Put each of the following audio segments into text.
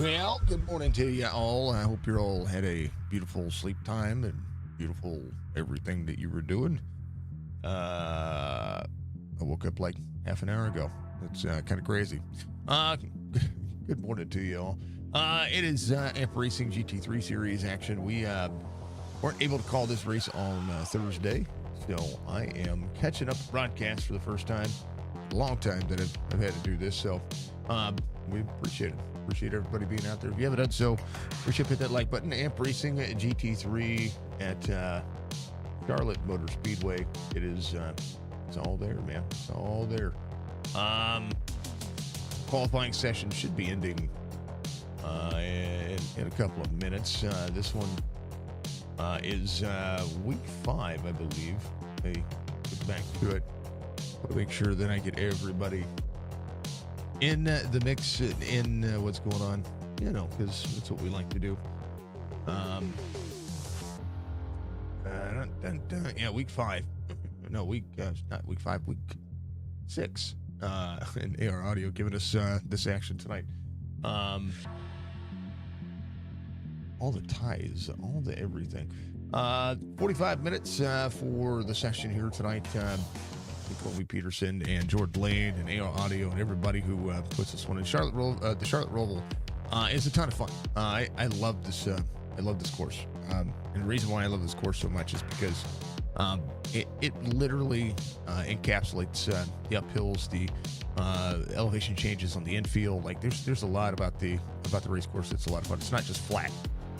Well, good morning to you all. I hope you all had a beautiful sleep time and beautiful everything that you were doing. I woke up like half an hour ago. It's kind of crazy. Uh, good morning to you all. It is iRacing GT3 series action. We weren't able to call this race on Thursday, so I am catching up the broadcast for the first time. A long time that I've had to do this, so we appreciate it. Appreciate everybody being out there. If you haven't done so, appreciate hit that like button. iRacing GT3 at Charlotte Motor Speedway. It is it's all there, man. It's all there. Qualifying session should be ending in a couple of minutes. This one is week 5, I believe. Hey, get back to it. I'll make sure that I get everybody in the mix, in what's going on, you know, because that's what we like to do. Yeah, week 5. No, not week 5, week 6. And AR Audio giving us this action tonight. All the ties, all the everything. 45 minutes for the session here tonight. Colby Peterson and George Lane and AR Audio and everybody who puts this one in. The Charlotte ROVAL is a ton of fun. I love this. I love this course. And the reason why I love this course so much is because it literally encapsulates the uphills, the elevation changes on the infield. Like there's a lot about the race course that's a lot of fun. It's not just flat.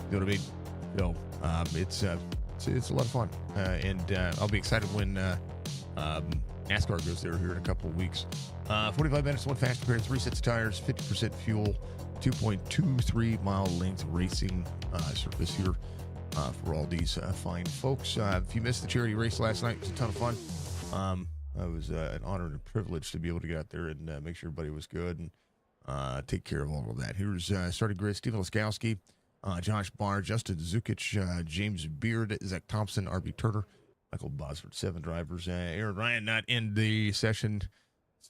You know what I mean? No, it's a lot of fun. And I'll be excited when NASCAR goes there here in a couple of weeks. 45 minutes, one fast repair, 3 sets of tires, 50% fuel, 2.23 mile length racing surface here for all these fine folks. If you missed the charity race last night, it was a ton of fun. It was an honor and a privilege to be able to get out there and make sure everybody was good and take care of all of that. Here's starting grid: Stephen Laskowski, Josh Barr, Justin Zukic, James Beard, Zach Thompson, RB Turner, Michael Bosford, 7 drivers. Aaron Ryan not in the session,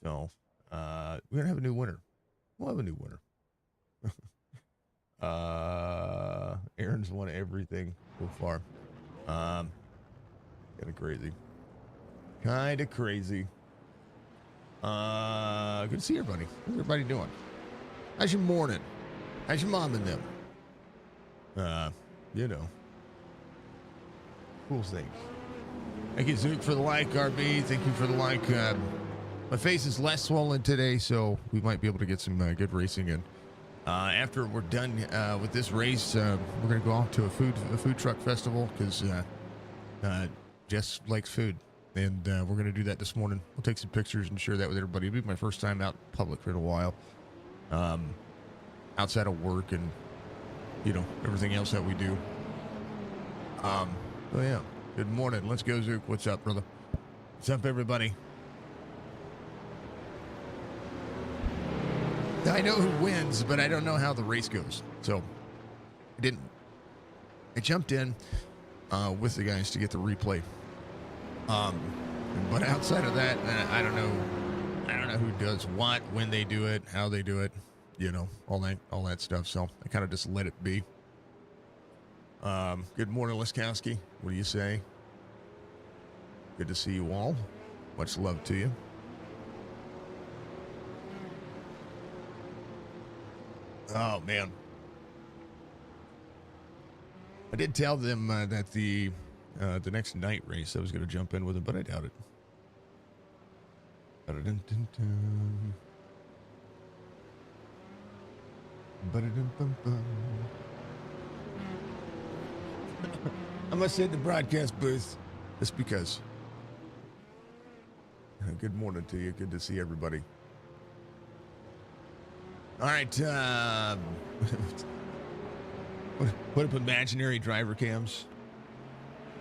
so we're gonna have a new winner. We'll have a new winner. Aaron's won everything so far. Kind of crazy. Good to see everybody. How's everybody doing? How's your morning? How's your mom and them? You know, cool things. Thank you, Zook, for the like. RB, thank you for the like. My face is less swollen today, so we might be able to get some good racing in. After we're done with this race, we're going to go off to a food truck festival because Jess likes food, and we're going to do that this morning. We'll take some pictures and share that with everybody. It'll be my first time out in public for a while, outside of work and, you know, everything else that we do. So yeah. Good morning. Let's go, Zook. What's up, brother? What's up, everybody? I know who wins, but I don't know how the race goes. So I jumped in with the guys to get the replay. But outside of that, I don't know who does what, when they do it, how they do it, you know, all that stuff. So I kind of just let it be. Good morning, Laskowski. What do you say? Good to see you all. Much love to you. Oh, man. I did tell them that the next night race I was going to jump in with them, but I doubt it. I must hit the broadcast booth just because. Good morning to you. Good to see everybody. All right. Put up imaginary driver cams.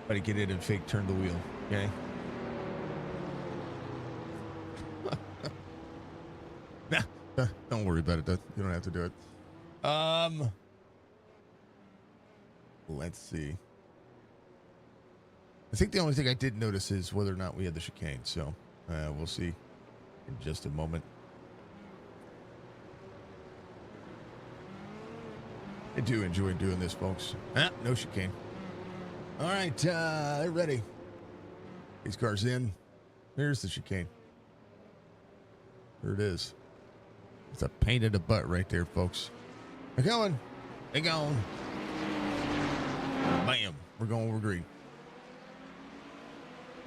Try to get in and fake turn the wheel. Okay. Nah, don't worry about it. You don't have to do it. Let's see. I think the only thing I did notice is whether or not we had the chicane. So we'll see in just a moment. I do enjoy doing this, folks. No chicane. All right, they're ready. These cars in. There's the chicane. There it is. It's a pain in the butt right there, folks. They're going. They're going. Bam. We're going over green.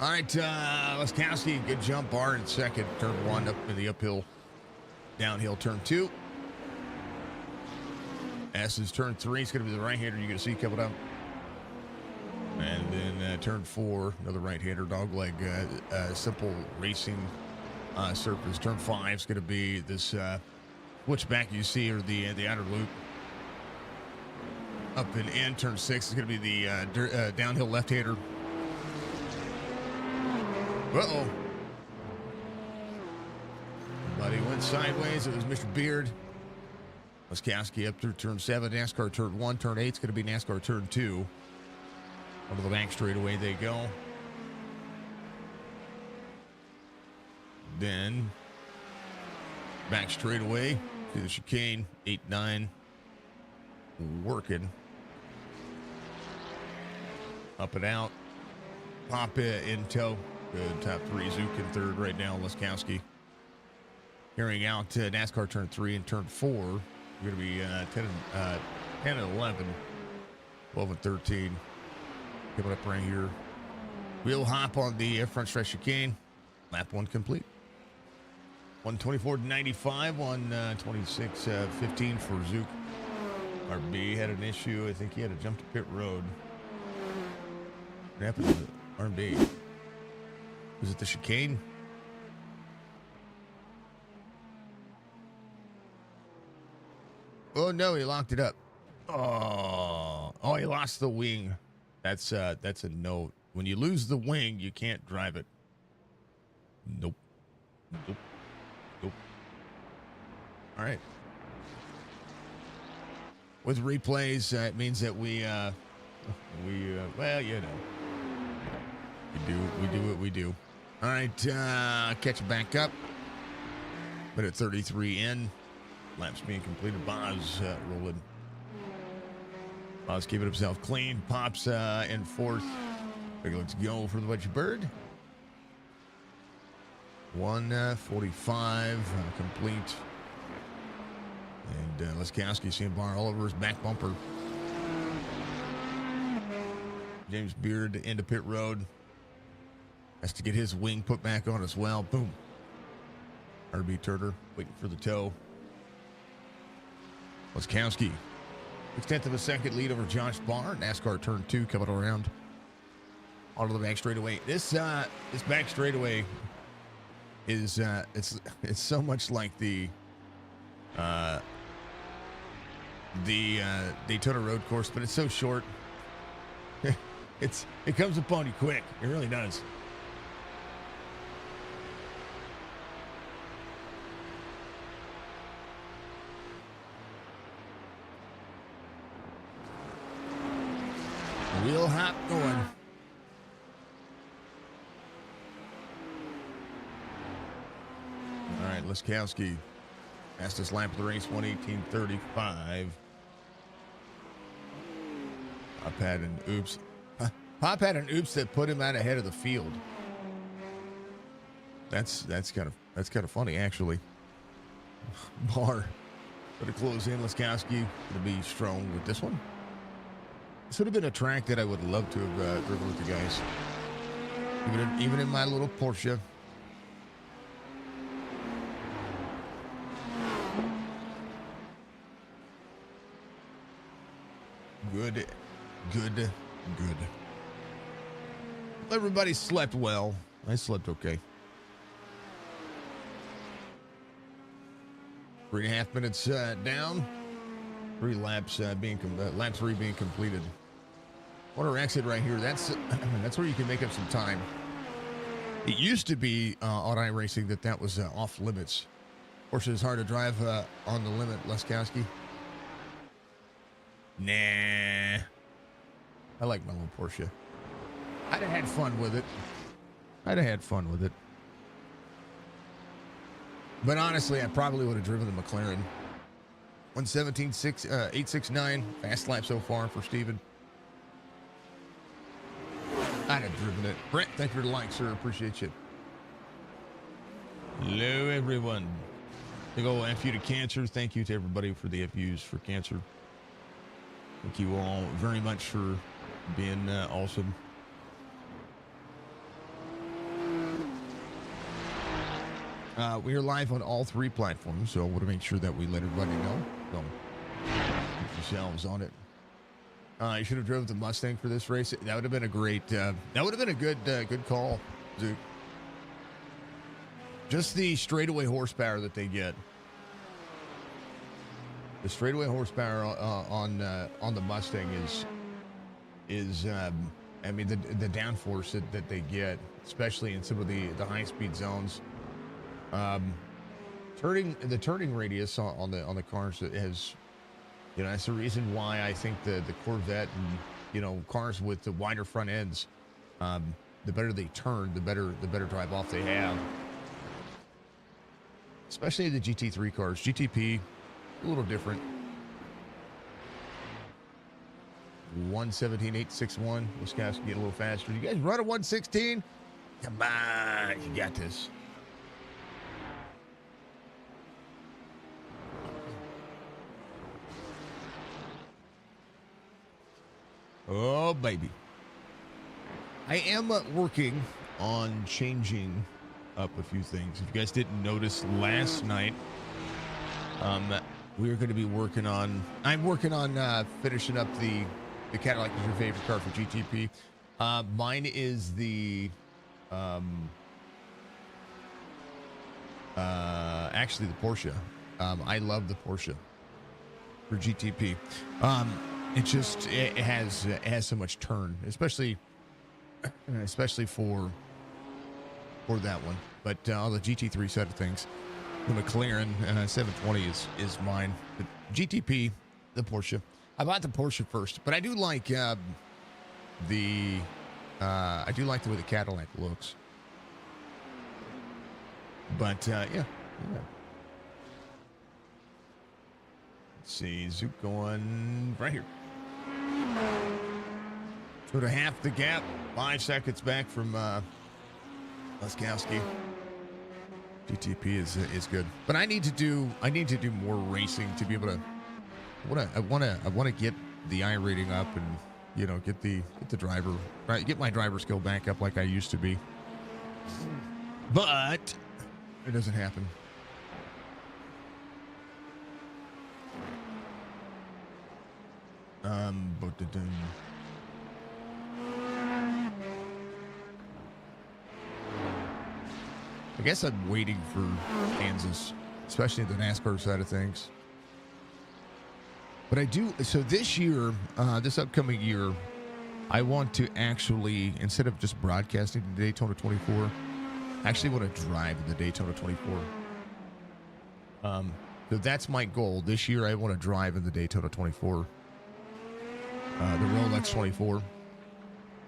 All right, Laskowski, good jump. Bar in second. Turn 1 up in the uphill. Downhill, turn 2. S is turn 3. It's going to be the right-hander you're going to see coming up. And then turn 4, another right-hander, dogleg, simple racing surface. Turn 5 is going to be this switchback you see, or the outer loop. Up and in. Turn 6 is going to be the downhill left-hander. Uh-oh. Buddy went sideways. It was Mr. Beard. Laskowski up through turn 7. NASCAR turn 1. Turn 8 is going to be NASCAR turn 2. Over the back straightaway they go. Then back straightaway to the chicane. 8, 9. Working. Up and out. Pop in tow. Good. Top 3. Zook in third right now. Laskowski. Carrying out NASCAR turn 3 and turn 4. We're going to be 10 and 11. 12 and 13. Coming up right here. Wheel hop on the front stretch chicane. Lap 1 complete. 124.95 on 26.15 for Zook. RB had an issue. I think he had to jump to pit road. What happened to RB? Was it the chicane? Oh no, he locked it up. Oh, he lost the wing. That's a no. When you lose the wing, you can't drive it. Nope. Nope. Nope. All right. With replays, it means that we well, you know, we do what we do. All right, catch it back up. But at 33 in, laps being completed. Boz rolling. Boz keeping himself clean. Pops in fourth. Okay, let's go for the Wedge Bird. 1:45 complete. And Laskowski seeing bar all over his back bumper. James Beard into pit road. Has to get his wing put back on as well. Boom. RB Turner waiting for the tow. Laskowski. 6/10 of a second lead over Josh Barr. NASCAR turn 2 coming around. Onto the back straightaway. This back straightaway is it's so much like the Daytona road course, but it's so short. It comes upon you quick. It really does. Wheel hop going. All right, Laskowski. Fastest lap of the race, 1:18.35. Pop had an oops. Pop had an oops that put him out ahead of the field. That's kind of funny, actually. Barr going to close in. Laskowski going to be strong with this one. This would have been a track that I would love to have driven with the guys. Even in my little Porsche. Good. Everybody slept well. I slept okay. 3.5 minutes down. 3 laps lap 3 being completed. Corner exit right here. That's where you can make up some time. It used to be on iRacing that was off limits. Porsche is hard to drive on the limit. Laskowski. Nah. I like my little Porsche. I'd have had fun with it. But honestly, I probably would have driven the McLaren. 1:17.869. Fast lap so far for Steven. I'd have driven it. Brent, thank you for the like, sir. Appreciate you. Hello, everyone. Big ol' F you to cancer. Thank you to everybody for the FUs for cancer. Thank you all very much for being awesome. We are live on all 3 platforms, so I want to make sure that we let everybody know. So get yourselves on it. You should have drove the Mustang for this race. That would have been a great. That would have been a good call, Duke. Just the straightaway horsepower that they get. The straightaway horsepower on the Mustang is I mean the downforce that they get, especially in some of the high speed zones. The turning radius on the cars has, you know, that's the reason why I think the Corvette and, you know, cars with the wider front ends, the better they turn, the better drive off they have. Especially the GT3 cars. GTP, a little different. 1:17.861. Wisconsin get a little faster. You guys run a 1:16? Come on, you got this. Oh, baby. I am working on changing up a few things. If you guys didn't notice last night, we are going to be working on, I'm working on finishing up the Cadillac is your favorite car for GTP. Mine is the, actually the Porsche. I love the Porsche for GTP. It has so much turn, especially for that one. But on the GT3 side of things, the McLaren 720 is mine. The GTP, the Porsche. I bought the Porsche first, but I do like the way the Cadillac looks. But yeah. Let's see, Zook going right here. Go to half the gap, 5 seconds back from Laskowski. GTP is good, but I need to do more racing to be able to. I want to get the iRating up and, you know, get the driver, right, get my driver skill back up like I used to be. But it doesn't happen. I guess I'm waiting for Kansas, especially the NASCAR side of things. But I do, so this year, this upcoming year, I want to actually, instead of just broadcasting the Daytona 24, I actually want to drive the Daytona 24. So that's my goal. This year, I want to drive in the Daytona 24. The Rolex 24.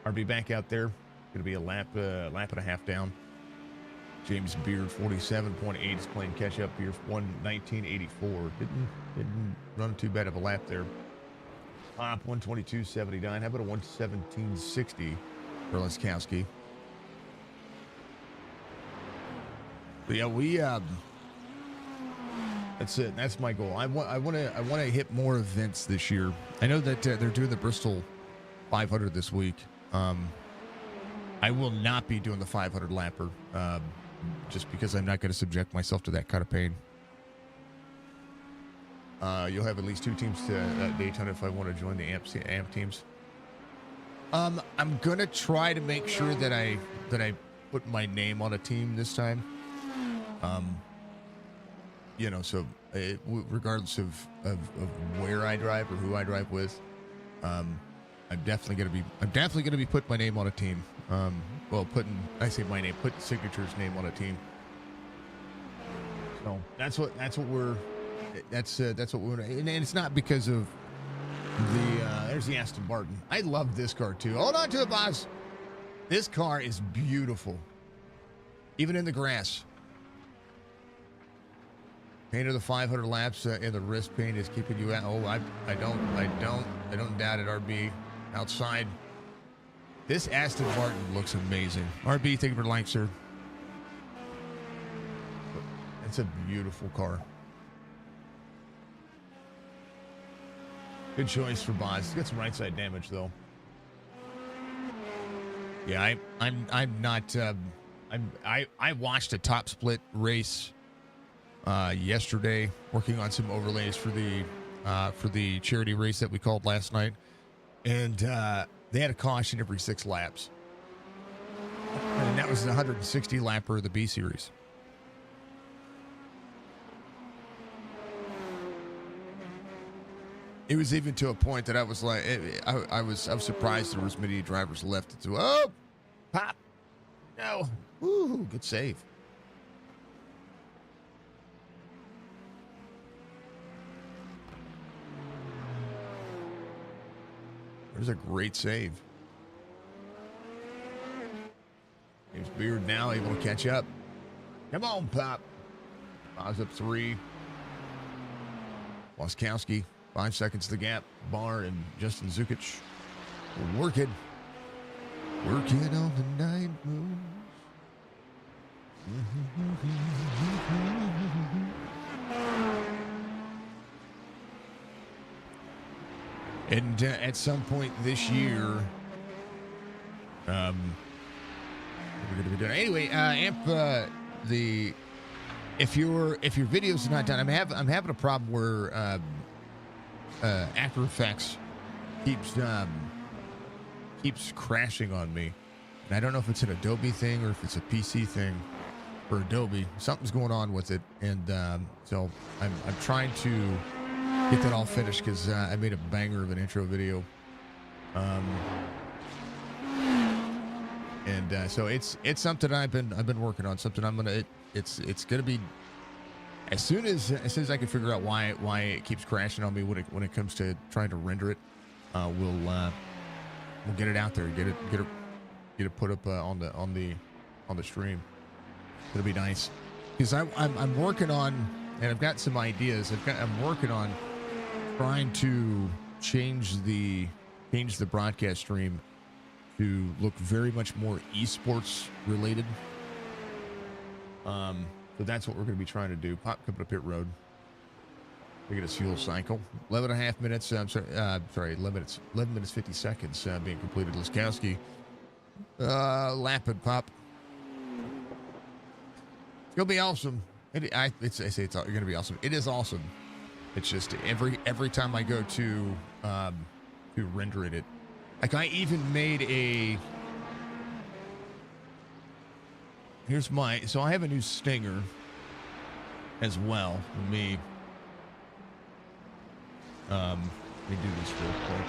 I'll be back out there. Going to be a lap and a half down. James Beard 47.8 is playing catch up here. 1:19.84. Didn't run too bad of a lap there. Pop 1:22.79. How about a 1:17.60 for Laskowski? But yeah, that's it. That's my goal. I want to hit more events this year. I know that they're doing the Bristol 500 this week. I will not be doing the 500 lapper, just because I'm not going to subject myself to that kind of pain. You'll have at least 2 teams to Daytona if I want to join the AMP teams. I'm gonna try to make sure that I put my name on a team this time. You know, so regardless of where I drive or who I drive with, I'm definitely gonna be putting my name on a team. Putting Signature's name on a team. So that's what we're and it's not because of there's the Aston Martin. I love this car too. Hold on to it, boss. This car is beautiful, even in the grass. Pain of the 500 laps in the wrist pain is keeping you out. Oh, I don't doubt it. RB outside. This Aston Martin looks amazing. RB, thank you for the like, sir. It's a beautiful car. Good choice for Boz. It's got some right side damage though. Yeah, I'm not. I watched a top split race yesterday, working on some overlays for the charity race that we called last night, and they had a caution every 6 laps, and that was the 160 lapper of the B series. It was even to a point that I was like, I was surprised there was many drivers left to. Oh, pop, no, woo, good save. There's a great save. James Beard now able to catch up. Come on, Pop. Bob's up 3. Waskowski, 5 seconds to the gap. Barr and Justin Zukic working on the night moves. And at some point this year, what are we going to be doing? Anyway, Amp, if your video's not done, I'm having a problem where After Effects keeps crashing on me, and I don't know if it's an Adobe thing or if it's a PC thing for Adobe. Something's going on with it, and so I'm trying to get that all finished because I made a banger of an intro video, and so it's something I've been working on. Something it's gonna be as soon as I can figure out why it keeps crashing on me when it comes to trying to render it. We'll get it out there, get it put up on the stream. It'll be nice because I'm working on, and I've got some ideas. I'm working on trying to change the broadcast stream to look very much more esports related. So that's what we're going to be trying to do. Pop coming up pit road. We get a fuel cycle. 11.5 minutes. 11 minutes 50 seconds being completed. Laskowski lapping Pop. It's gonna be awesome. I say it's gonna be awesome. It is awesome. It's just every time I go to render it, like I even made a. So I have a new Stinger as well. Let me do this real quick.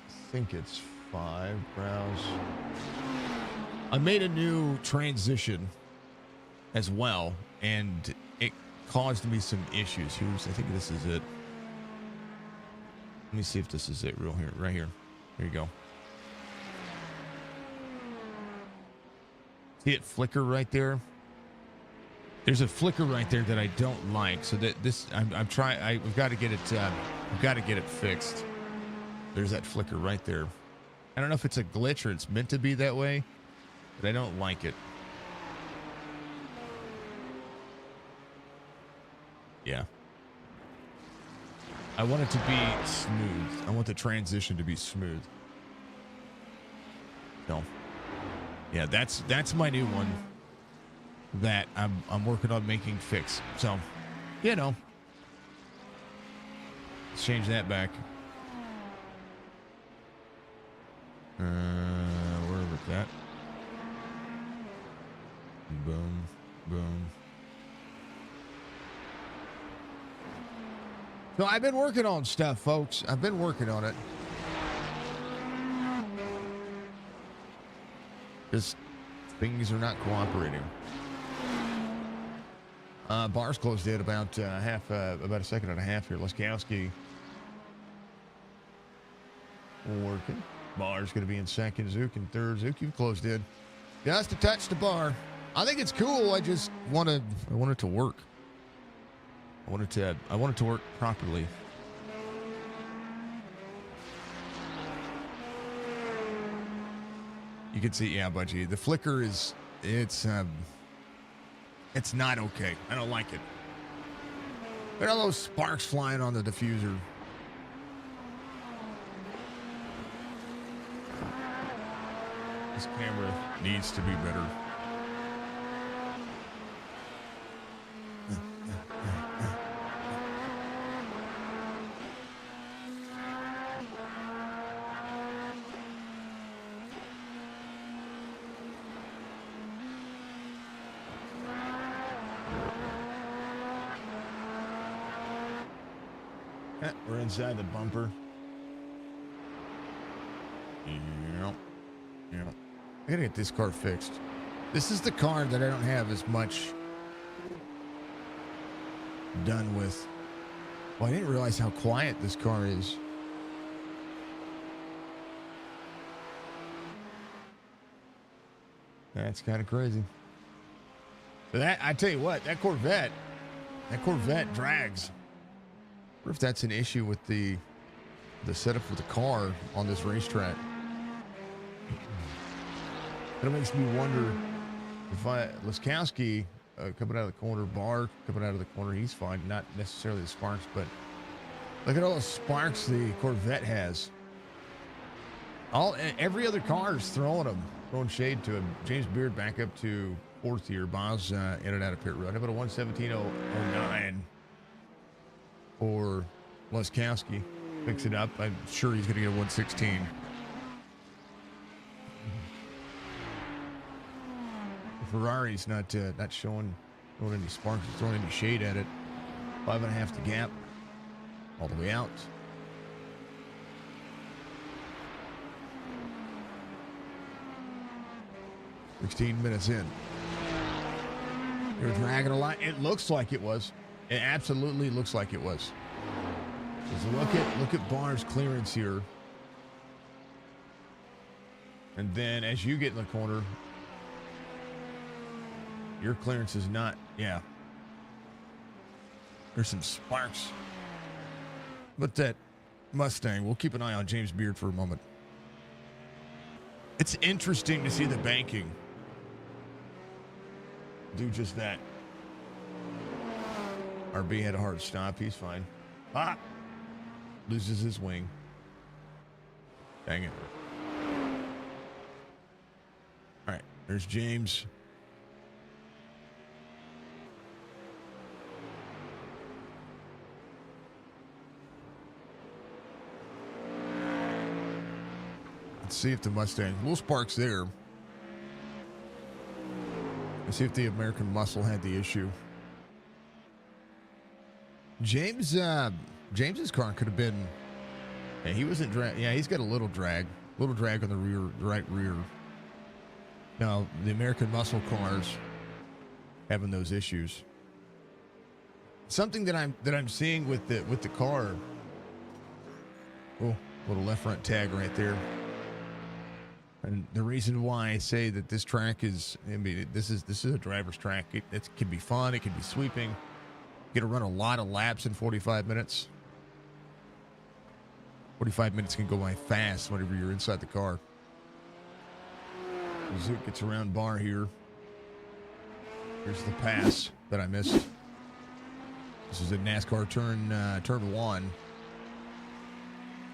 I think it's 5. Browse. I made a new transition as well, and it caused me some issues. I think this is it. Let me see if this is it right here. Here you go. See it flicker right there? There's a flicker right there that I don't like. So that I'm trying. We've got to get it. We've got to get it fixed. There's that flicker right there. I don't know if it's a glitch or it's meant to be that way, but I don't like it. Yeah. I want it to be smooth. I want the transition to be smooth. No. Yeah, that's my new one that I'm working on making fix. So, let's change that back. Where was that? Boom, boom. So I've been working on stuff, folks. I've been working on it. Just things are not cooperating. Bars closed in about about a second and a half here. Laskowski working. Bar's going to be in second. Zook in third. Zook, you've closed in. Just a touch to Bar. I think it's cool. I just want it to work. I want it to work properly. You can see, yeah, Budgie, the flicker it's not okay. I don't like it. Look at all those sparks flying on the diffuser. This camera needs to be better. We're inside the bumper. Yeah. I gotta get this car fixed. This is the car that I don't have as much done with. Well, I didn't realize how quiet this car is. That's kind of crazy. But that, I tell you what, that Corvette drags. I wonder if that's an issue with the setup for the car on this racetrack. It makes me wonder if Laskowski coming out of the corner, Barr coming out of the corner, he's fine. Not necessarily the sparks, but look at all the sparks the Corvette has. Every other car is throwing shade to him. James Beard back up to fourth here. Boz in and out of pit road. How about a 1:17.09 for Laskowski? Fix it up. I'm sure he's going to get a 1:16. Ferrari's not showing any sparks, throwing any shade at it. 5.5 the gap, all the way out. "16 minutes in. They're dragging a lot. It looks like it was. It absolutely looks like it was. Just look at Barr's clearance here. And then as you get in the corner, your clearance is not, yeah. There's some sparks. But that Mustang, we'll keep an eye on James Beard for a moment. It's interesting to see the banking do just that. RB had a hard stop. He's fine. Loses his wing. Dang it. All right, there's James. Let's see if the Mustang, little sparks there. Let's see if the American Muscle had the issue. James's car could have been, yeah, he wasn't drag. Yeah, he's got a little drag on the right rear. Now the American Muscle cars having those issues. Something that I'm seeing with the car. Oh, little left front tag right there. And the reason why I say that this track is, I mean, this is a driver's track. It can be fun. It can be sweeping. You get to run a lot of laps in 45 minutes. 45 minutes can go by fast whenever you're inside the car. Zook gets around Barr here. Here's the pass that I missed. This is a NASCAR turn 1.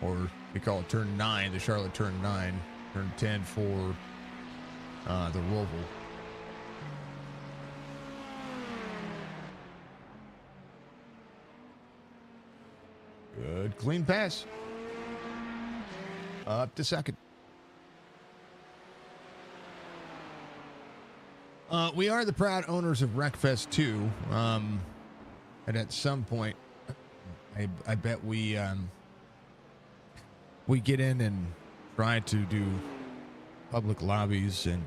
Or we call it turn 9, the Charlotte turn 9. Turn 10 for the ROVAL. Good, clean pass. Up to second. We are the proud owners of Wreckfest 2. And at some point, I bet we get in and try to do public lobbies and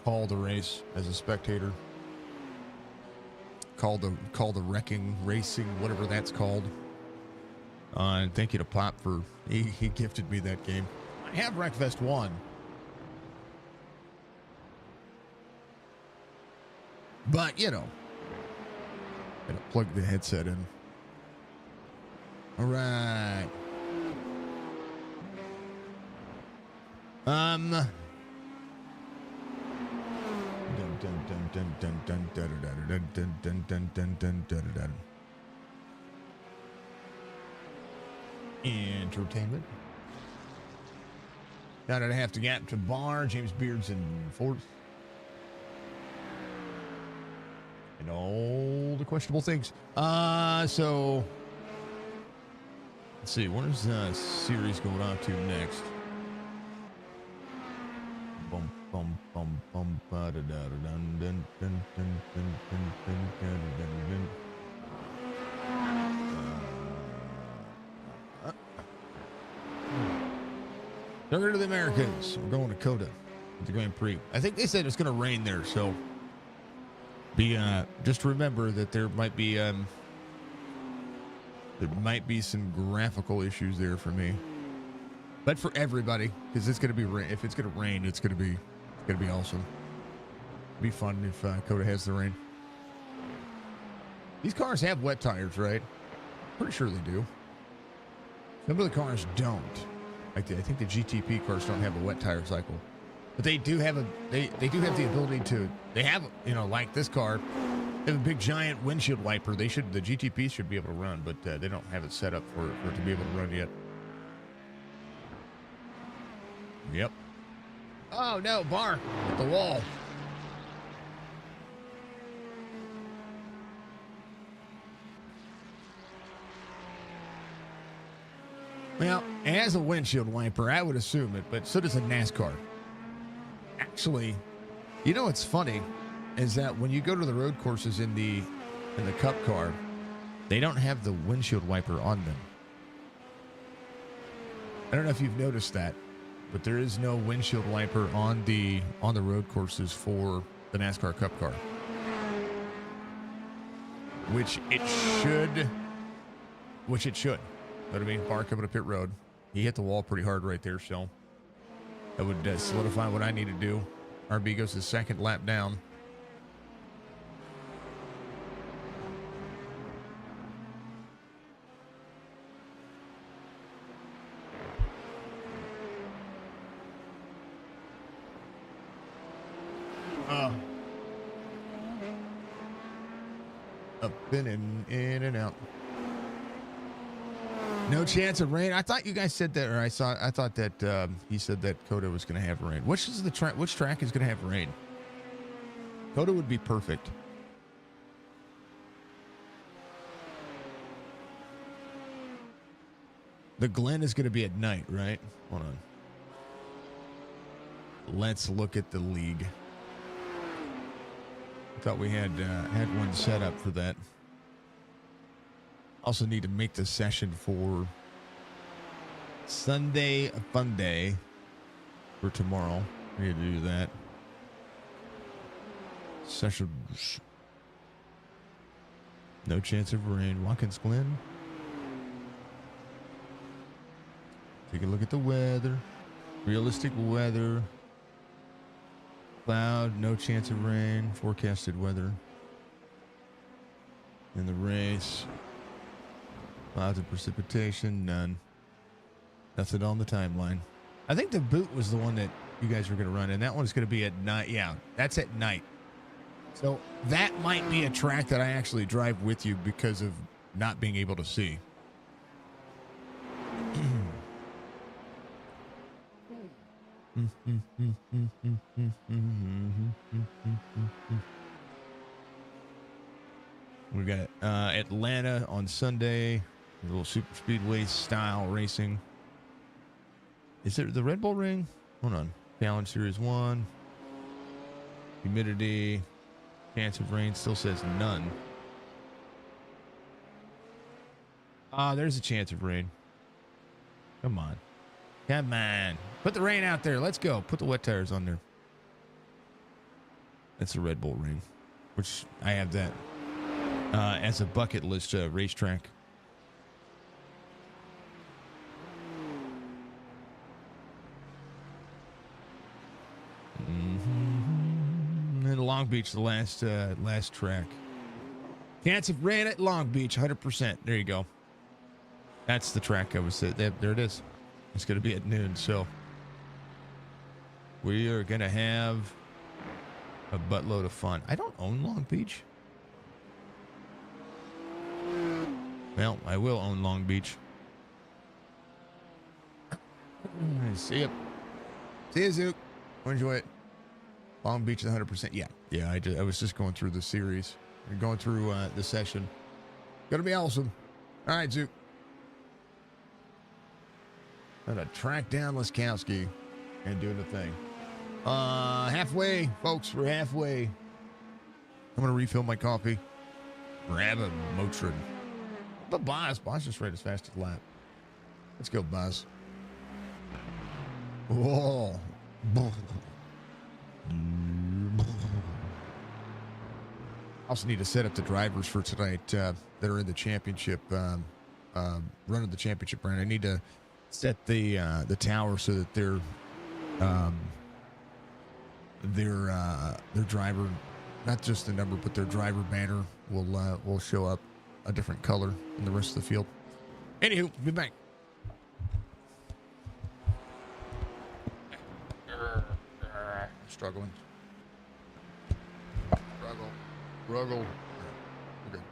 call the race as a spectator. Call the wrecking, racing, whatever that's called. And thank you to Pop for he gifted me that game. I have Wreckfest 1. But, you know, gotta plug the headset in. All right. Entertainment. 9.5 to gap to bar. James Beard's in fourth. And all the questionable things. So let's see. Where's series going on to next? Bum bum bum bum ba da da da dun dun dun dun dun dun dun dun dun. Circuit of the Americans. We're going to Coda at the Grand Prix. I think they said it's going to rain there, so just remember that there might be some graphical issues there for me, but for everybody, because it's going to be if it's going to rain, it's going to be awesome. It'd be fun if Coda has the rain. These cars have wet tires, right? Pretty sure they do. Some of the cars don't. Like I think the GTP cars don't have a wet tire cycle, but they do have they do have the ability to. They have, you know, like this car, they have a big giant windshield wiper. The GTP should be able to run, but they don't have it set up for it to be able to run yet. Yep. Oh no, bar at the wall. Well, it has a windshield wiper. I would assume it, but so does a NASCAR. Actually, you know what's funny is that when you go to the road courses in the Cup car, they don't have the windshield wiper on them. I don't know if you've noticed that, but there is no windshield wiper on the road courses for the NASCAR Cup car, which it should. You know what I mean? Bar coming to pit road. He hit the wall pretty hard right there, so that would solidify what I need to do. RB goes his second lap down. Up in and out. No chance of rain. I thought you guys said that, or I thought that he said that Coda was going to have rain. Which is the track? Which track is going to have rain? Coda would be perfect. The Glen is going to be at night, right? Hold on. Let's look at the league. I thought we had one set up for that. Also need to make the session for Sunday Fun Day for tomorrow. We need to do that. Sessions. No chance of rain. Watkins Glen. Take a look at the weather. Realistic weather. Cloud. No chance of rain. Forecasted weather. In the race. Clouds of precipitation, none. Nothing on the timeline. I think the boot was the one that you guys were going to run, and that one's going to be at night. Yeah, that's at night. So that might be a track that I actually drive with you because of not being able to see. We got Atlanta on Sunday. A little super speedway style racing. Is it the Red Bull Ring? Hold on. Challenge Series 1. Humidity. Chance of rain still says none. There's a chance of rain. Come on. Come on. Put the rain out there. Let's go. Put the wet tires on there. That's the Red Bull Ring, which I have that as a bucket list racetrack. And then Long Beach, the last track. Cats have ran at Long Beach, 100%. There you go. That's the track I was at. There it is. It's going to be at noon. So we are going to have a buttload of fun. I don't own Long Beach. Well, I will own Long Beach. See ya. See ya, Zook. Enjoy it. Long Beach is 100%. Yeah. I was just going through the series. We're going through the session. Gonna be awesome. All right, Zook. Gonna track down Laskowski and doing the thing. Halfway, folks. We're halfway. I'm gonna refill my coffee. Grab a Motrin. But Boz just ran his fastest lap. Let's go, Boz. Whoa. Also need to set up the drivers for tonight that are in the championship, running the championship round. I need to set the tower so that their driver, not just the number, but their driver banner will show up a different color in the rest of the field. Anywho, be back. Struggling. Struggle. Okay.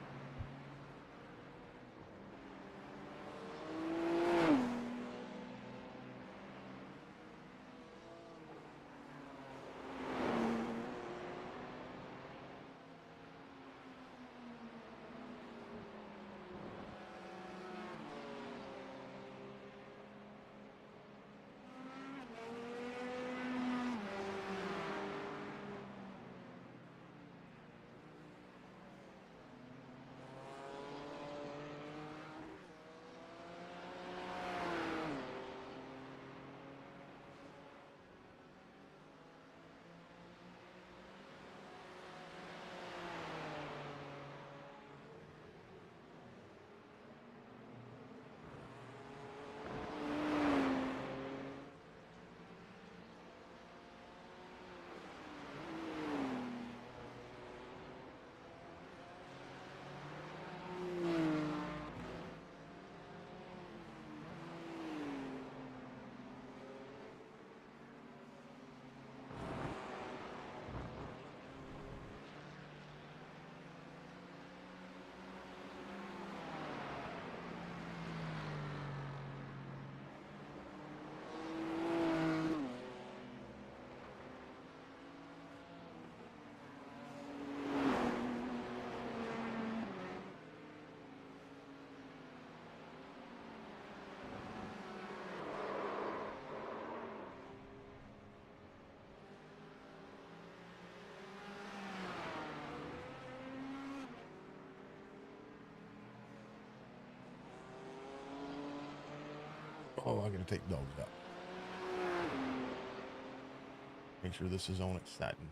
Oh, I'm going to take those out. Make sure this is on its satin.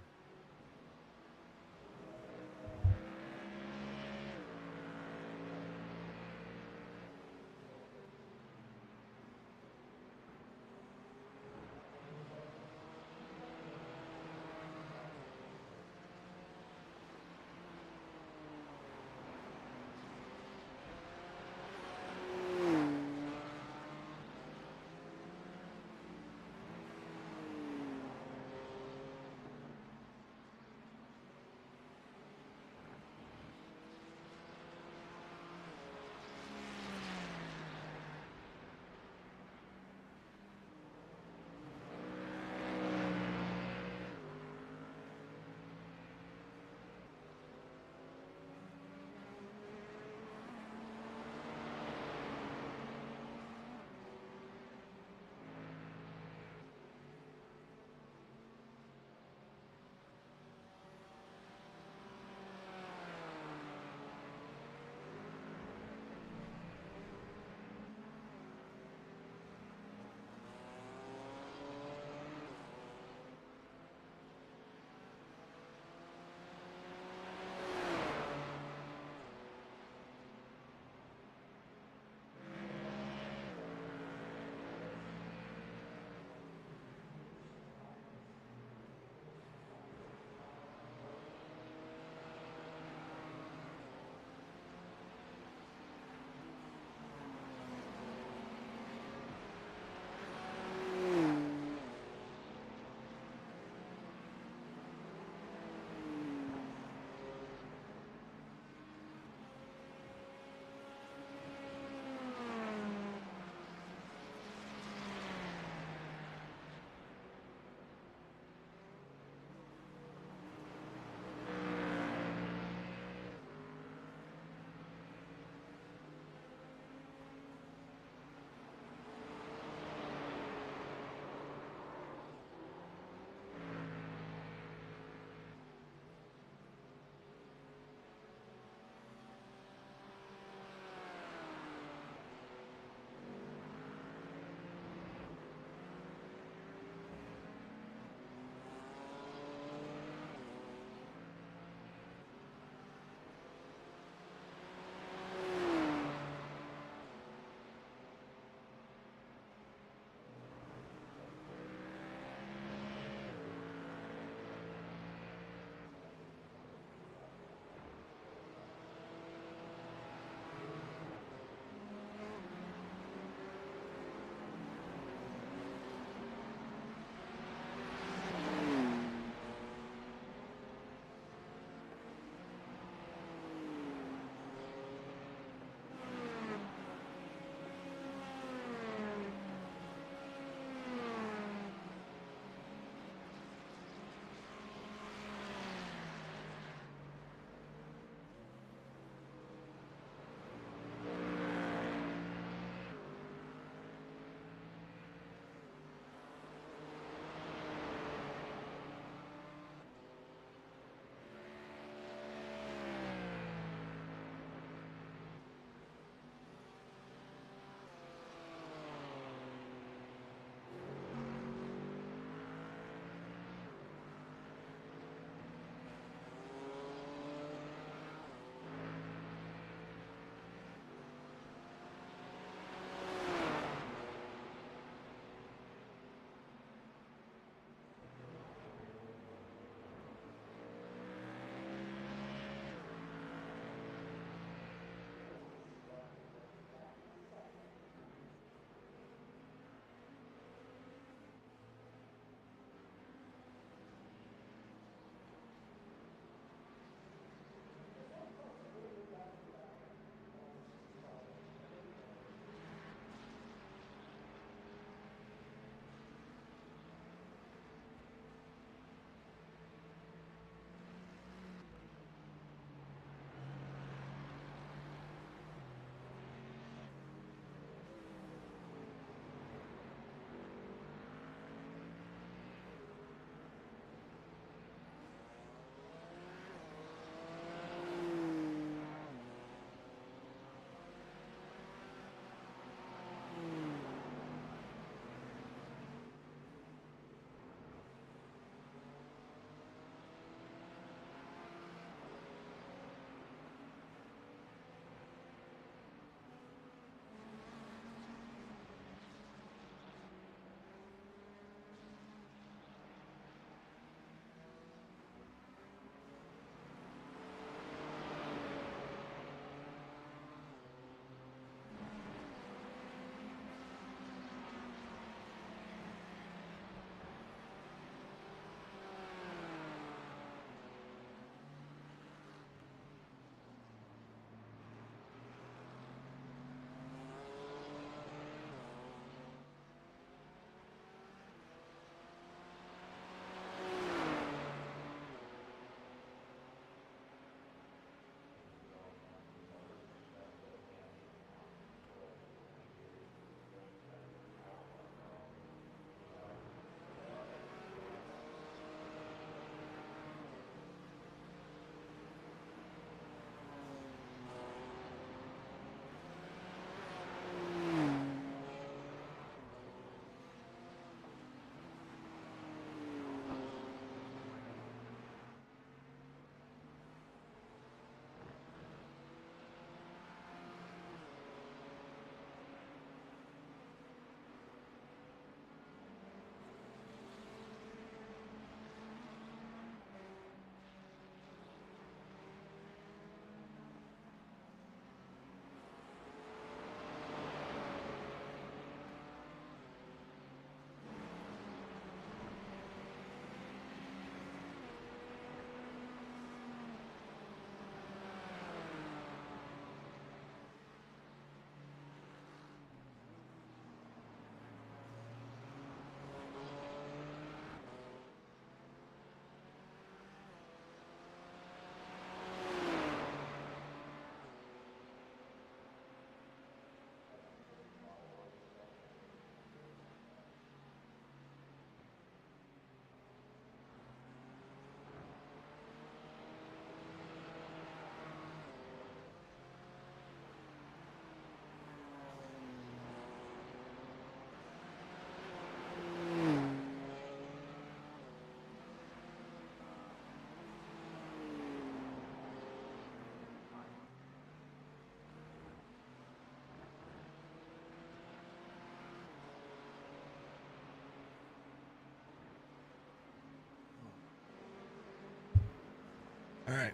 All right.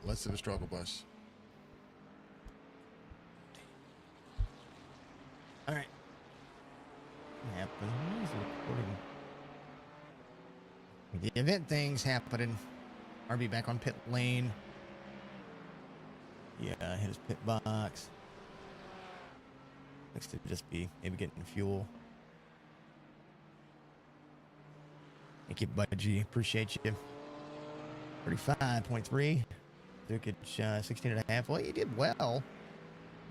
Less of a struggle bus. All right. Happening. The event thing's happening. RB back on pit lane. Yeah, hit his pit box. Looks to just be maybe getting fuel. Thank you, Budgie. Appreciate you. 35.3. Dukage 16.5. Well, you did well.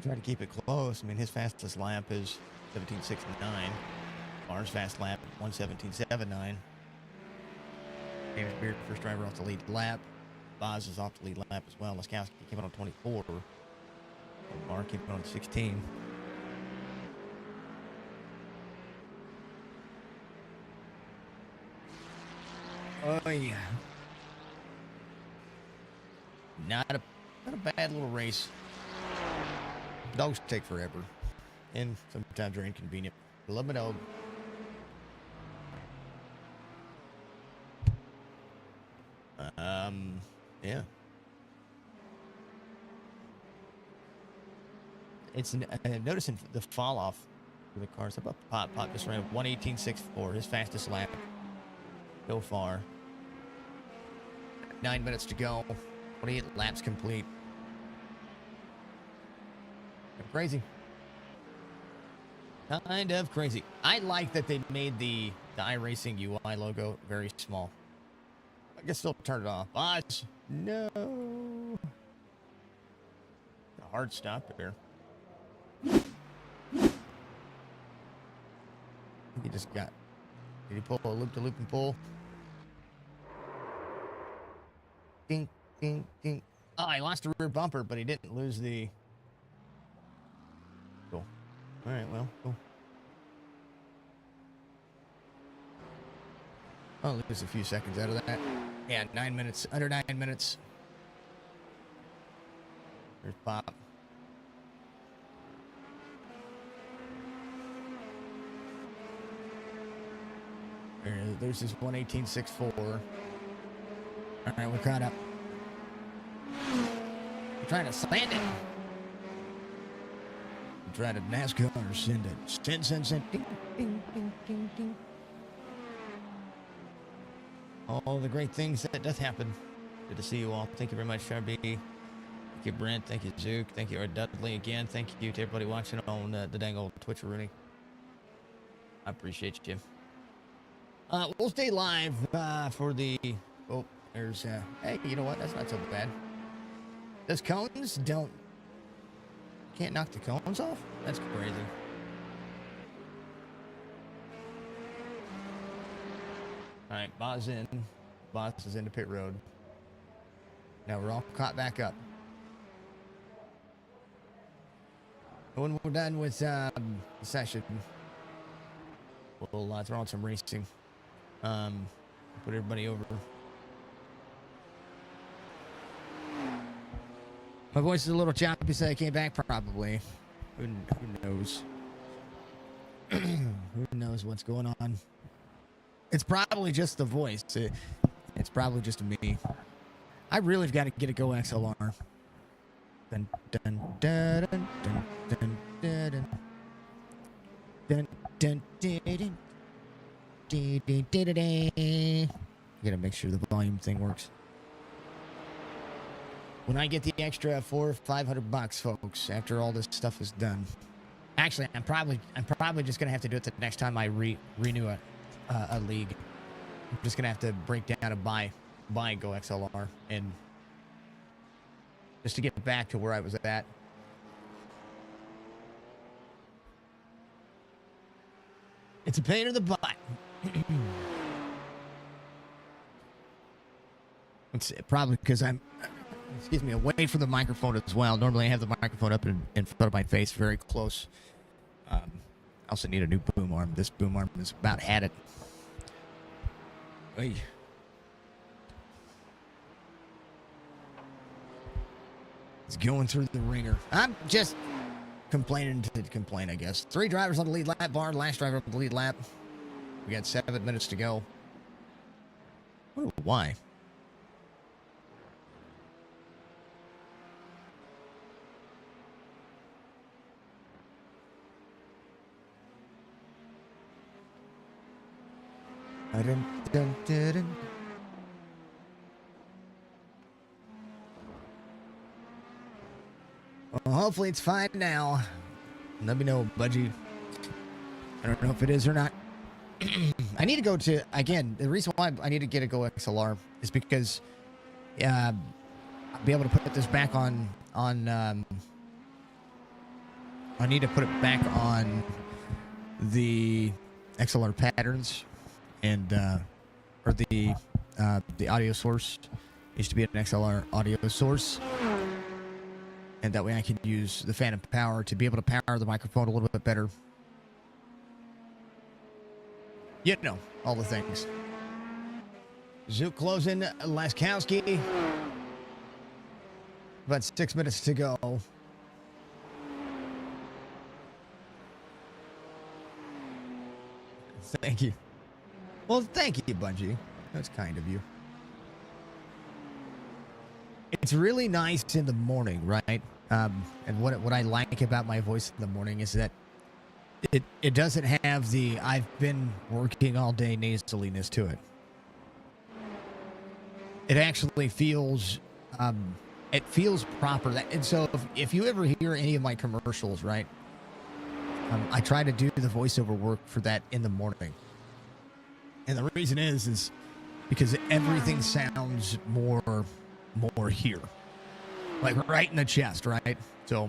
Try to keep it close. I mean, his fastest lap is 17.69. Barnes fast lap 1:17.79. James Beard, first driver off the lead lap. Boz is off the lead lap as well. Laskowski came out on 24. And Barr came out on 16. Oh yeah. Not a bad little race. Dogs take forever, and sometimes they're inconvenient. Love my dog. Yeah. It's noticing the fall off for the cars. How about Pop just ran 1:18.64, his fastest lap so far. 9 minutes to go. 28 laps complete. Crazy. Kind of crazy. I like that they made the iRacing UI logo very small. I guess they'll turn it off. Boss. No. A hard stop there. He just got. Did he pull a loop to loop and pull? Ding, ding, ding. Oh, I lost the rear bumper, but he didn't lose the. Cool. All right, well, cool. I'll lose a few seconds out of that. Yeah, 9 minutes. Under 9 minutes. There's Pop. There's his 1:18.64. All right, we're caught up. We're trying to sand it. We're trying to NASCAR or send it. Send. Ding, ding, ding, ding, ding. All the great things that does happen. Good to see you all. Thank you very much, Sharby. Thank you, Brent. Thank you, Zook. Thank you, Dudley again. Thank you to everybody watching on the dang old Twitch, Rooney. I appreciate you. We'll stay live for the. Oh, there's. Hey, you know what? That's not so bad. Those cones don't. Can't knock the cones off? That's crazy. All right, Boz in. Boz is into pit road. Now we're all caught back up. When we're done with the session, we'll throw on some racing. Put everybody over. My voice is a little choppy, so I came back probably. Who knows? Who knows what's going on? It's probably just the voice. It's probably just me. I really have got to get a Go XLR. Dun, dun, dun, dun, dun, dun, dun, dun, dun, dun, dun. Gotta make sure the volume thing works. When I get the extra $400 or $500, folks, after all this stuff is done. Actually, I'm probably just gonna have to do it the next time I renew a league. I'm just gonna have to break down and buy Go XLR and just to get back to where I was at. It's a pain in the butt. It's probably because I'm, away from the microphone as well. Normally I have the microphone up in front of my face, very close. I also need a new boom arm. This boom arm has about had it. Hey. It's going through the ringer. I'm just complaining to complain, I guess. 3 drivers on the lead lap bar. Last driver on the lead lap. We got 7 minutes to go. I wonder why. Dun, dun, dun, dun. Well, hopefully it's fine now. Let me know, Budgie. I don't know if it is or not. I need to go to, again, the reason why I need to get a Go XLR is because I'll be able to put this back on I need to put it back on the XLR patterns and or the audio source. It used to be an XLR audio source, and that way I can use the phantom power to be able to power the microphone a little bit better. You know, all the things. Zook closing, Laskowski. About 6 minutes to go. Thank you. Well, thank you, Bungie. That's kind of you. It's really nice in the morning, right? And what I like about my voice in the morning is that it doesn't have the I've been working all day nasaliness to it. It actually feels it feels proper. And so if you ever hear any of my commercials, right? I try to do the voiceover work for that in the morning. And the reason is because everything sounds more here. Like right in the chest, right? So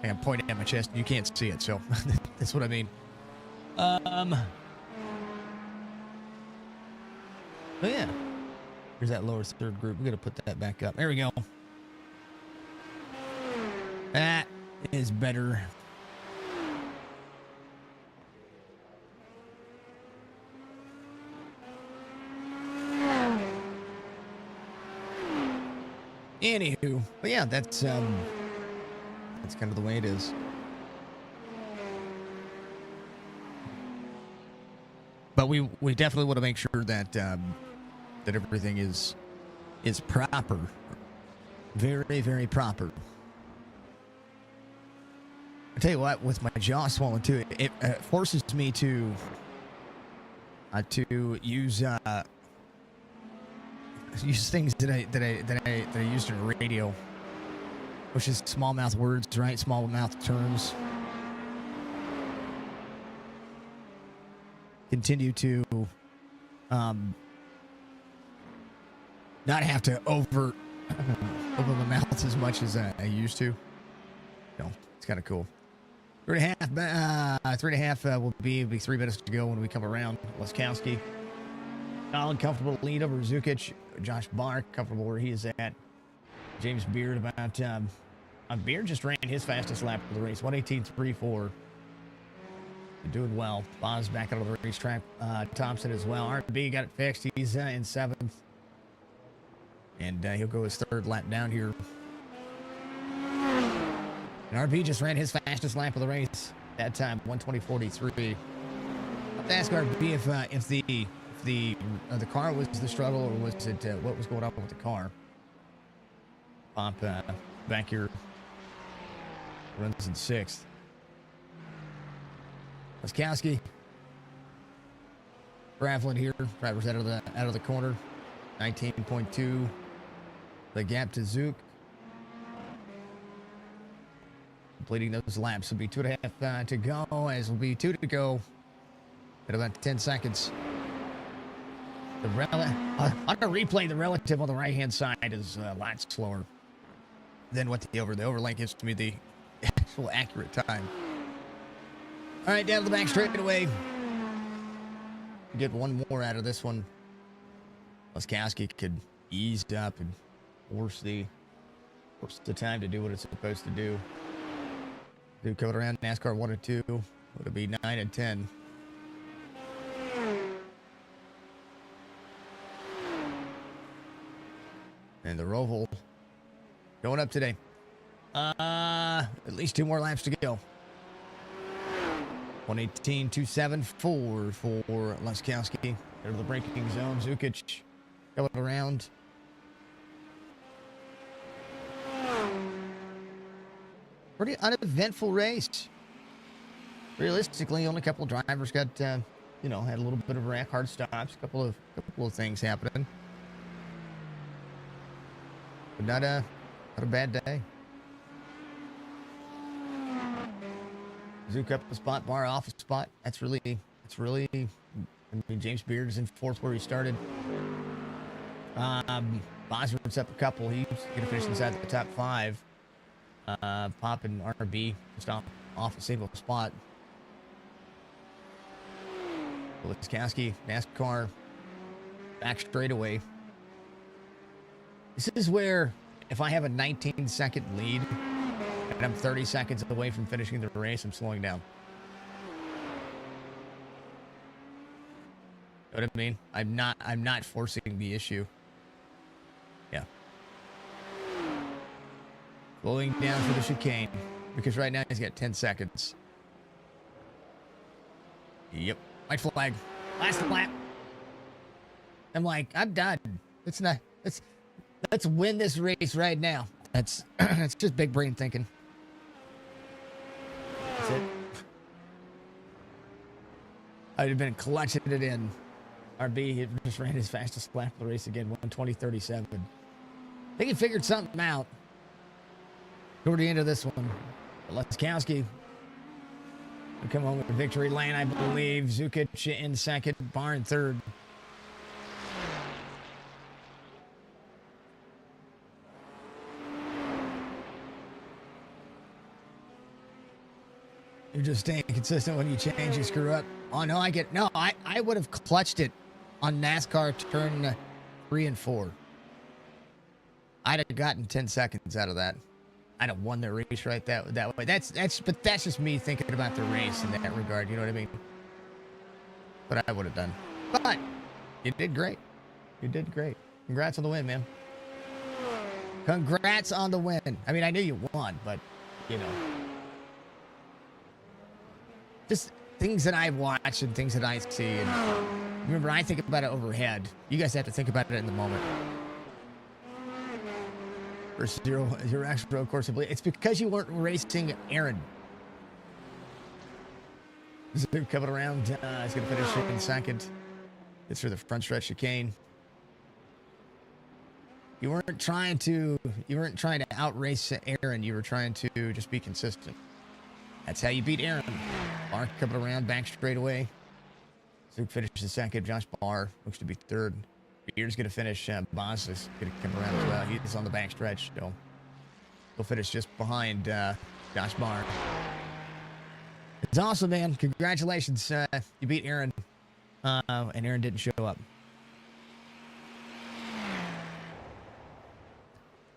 I'm pointing at my chest. You can't see it, so that's what I mean. But yeah. Here's that lower third group. We're going to put that back up. There we go. That is better. Anywho, but yeah, that's kind of the way it is. But we definitely want to make sure that that everything is proper, very, very proper. I tell you what, with my jaw swollen too, it forces me to use things that I used in radio, which is small mouth words, right? Small mouth terms. Continue to not have to over my mouth as much as I used to. No, it's kind of cool. 3.5 will be 3 minutes to go when we come around. Laskowski. Solid, comfortable lead over Zukic. Josh Barr, comfortable where he is at. James Beard Beard just ran his fastest lap of the race. 1:18.34. Doing well. Boz back out of the racetrack. Thompson as well. RB got it fixed. He's in 7th. And he'll go his 3rd lap down here. And RB just ran his fastest lap of the race. That time, 1:20.43. I'll have to ask RB if the car was the struggle, or was it what was going on with the car. Pop back here runs in 6th. Laskowski traveling here. Drivers out of the corner. 19.2. The gap to Zook. Completing those laps will be 2.5 to go, as will be 2 to go at about 10 seconds. On a replay, the relative on the right-hand side is a lot slower than what the overlay gives me the actual accurate time. All right, down to the back straight away. Get one more out of this one. Laskowski could ease up and force the time to do what it's supposed to do. Do code around NASCAR 1 and 2. Would it be 9 and 10? And the ROVAL going up today. At least 2 more laps to go. 1:18.274 for Laskowski. Out of the braking zone. Zukic going around. Pretty uneventful race. realistically, only a couple of drivers got, you know, had a little bit of wreck, hard stops, a couple of things happening. But not a bad day. Zook up a spot, Bar off a spot. That's really, I mean, James Beard is in fourth where he started. Bosworth's up a couple. He's going to finish inside the top 5. Pop and RB just off a single spot. Liskowski, NASCAR, back straightaway. This is where, if I have a 19-second lead and I'm 30 seconds away from finishing the race, I'm slowing down. Know what I mean? I'm not forcing the issue. Yeah. Slowing down for the chicane, because right now he's got 10 seconds. Yep. White flag. Last lap. I'm like, I'm done. Let's win this race right now. That's just big brain thinking. That's it. I'd have been clutching it in. RB, he just ran his fastest lap of the race again, 1:20.37. I think he figured something out toward the end of this one. Liskowski will come home with the victory lane, I believe. Zukic in second, Barr in third. You're just staying consistent. When you change, you screw up. Oh, no, I would have clutched it on NASCAR turn 3 and 4. I'd have gotten 10 seconds out of that. I'd have won the race right that way. But that's just me thinking about the race in that regard. You know what I mean? But I would have done. But you did great. You did great. Congrats on the win, man. Congrats on the win. I mean, I knew you won, but you know, just things that I watch and things that I see. And remember, I think about it overhead. You guys have to think about it in the moment. Versus your actual road course. It's because you weren't racing Aaron. Zook coming around. He's going to finish in second. It's for the front stretch chicane. You weren't trying to outrace Aaron. You were trying to just be consistent. That's how you beat Aaron. Barr coming around back straight away. Zook finishes second. Josh Barr looks to be third. Beard's going to finish. Boss is going to come around as well. He's on the back stretch. So he'll finish just behind Josh Barr. It's awesome, man. Congratulations. You beat Aaron. And Aaron didn't show up.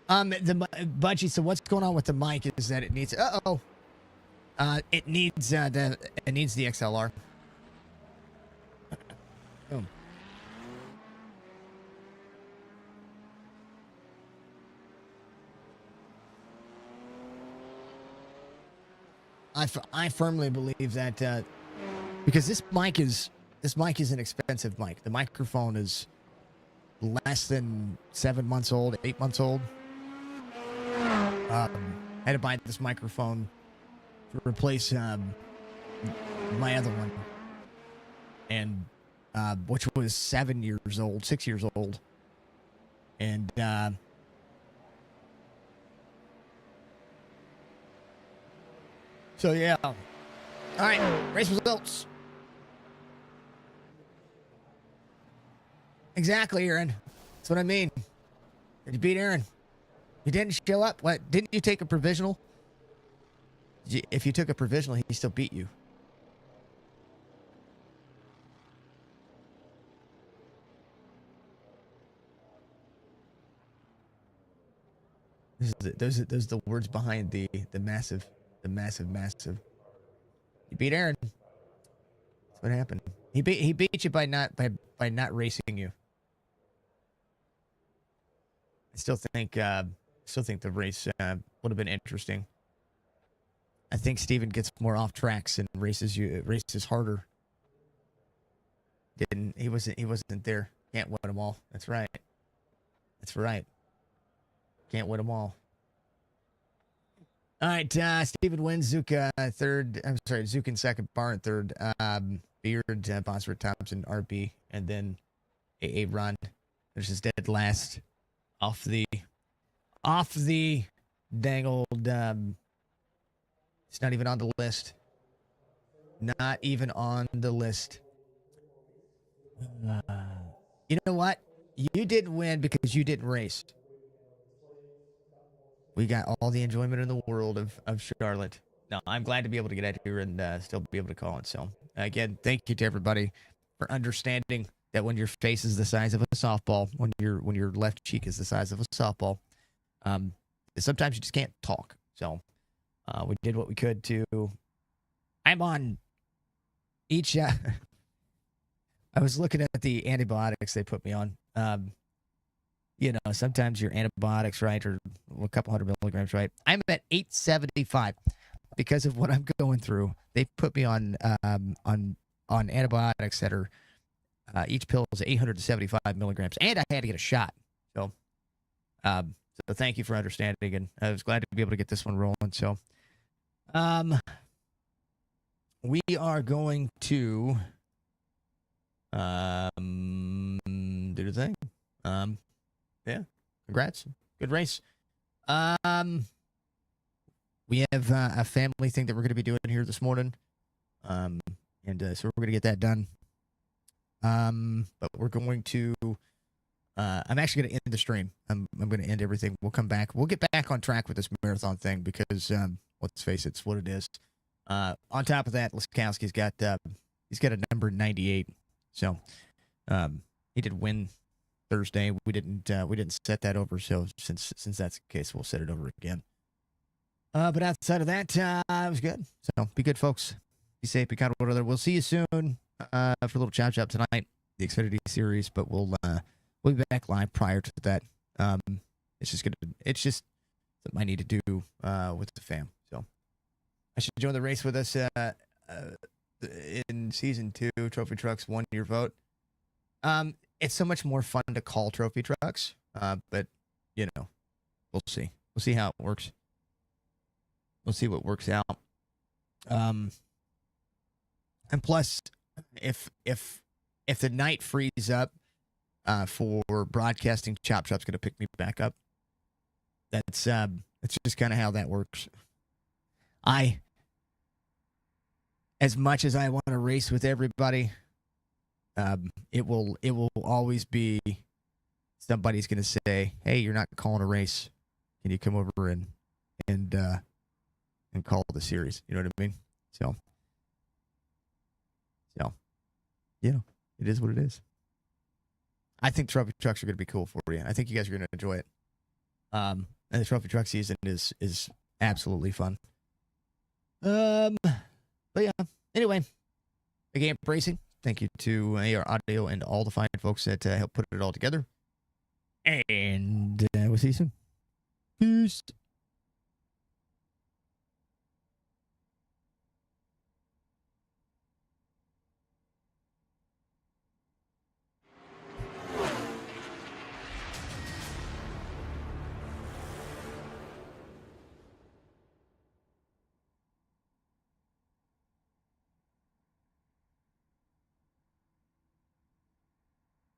The Budgie, so what's going on with the mic is that it needs... it needs the XLR. Boom. I firmly believe that because this mic is an expensive mic. The microphone is less than 7 months old, 8 months old. I had to buy this microphone to replace my other one, and which was 6 years old, and so yeah. All right, race results. Exactly, Aaron. That's what I mean. Did you beat Aaron? You didn't show up. What? Didn't you take a provisional? If you took a provisional, he still beat you. Those are the words behind the massive. You beat Aaron. That's what happened. He beat you by not racing you. I still think the race would have been interesting. I think Steven gets more off tracks and races harder. He wasn't there. Can't win them all. That's right. Can't win them all. All right, Stephen wins. Zook third. I'm sorry, Zook in second. Barr in third. Beard, Bosworth, Thompson, RB, and then AA Ron. There's his dead last off the dang old. It's not even on the list. Not even on the list. You know what? You didn't win because you didn't race. We got all the enjoyment in the world of Charlotte. No, I'm glad to be able to get out here and still be able to call it. So, again, thank you to everybody for understanding that when your face is the size of a softball, when your left cheek is the size of a softball, sometimes you just can't talk. So, we did what we could to. I'm on each. I was looking at the antibiotics they put me on. You know, sometimes your antibiotics, right, or a couple hundred milligrams, right? I'm at 875 because of what I'm going through. They put me on antibiotics that are each pill is 875 milligrams, and I had to get a shot. So, so thank you for understanding, and I was glad to be able to get this one rolling. So, we are going to do the thing. Yeah, congrats. Good race. We have a family thing that we're going to be doing here this morning. So we're going to get that done. But we're going to, I'm actually going to end the stream. I'm going to end everything. We'll come back. We'll get back on track with this marathon thing because, let's face it, it's what it is. On top of that, Laskowski's got, he's got a number 98. So, he did win Thursday. We didn't set that over. So since that's the case, we'll set it over again. But outside of that, it was good. So be good, folks. Be safe. Be kind of one another. We'll see you soon for a little chop tonight, the Xfinity Series. But we'll be back live prior to that. It's just something I need to do with the fam. So I should join the race with us in season 2. Trophy Trucks 1 year vote. It's so much more fun to call trophy trucks, but you know, we'll see. We'll see how it works. We'll see what works out. And plus, if the night frees up for broadcasting, Chop Shop's going to pick me back up. That's just kind of how that works. As much as I want to race with everybody. It will always be somebody's going to say, "Hey, you're not calling a race. Can you come over and call the series?" You know what I mean? So, you know, it is what it is. I think trophy trucks are going to be cool for you. I think you guys are going to enjoy it. And the trophy truck season is absolutely fun. But yeah. Anyway, again, racing. Thank you to AR Audio and all the fine folks that helped put it all together. And we'll see you soon. Peace.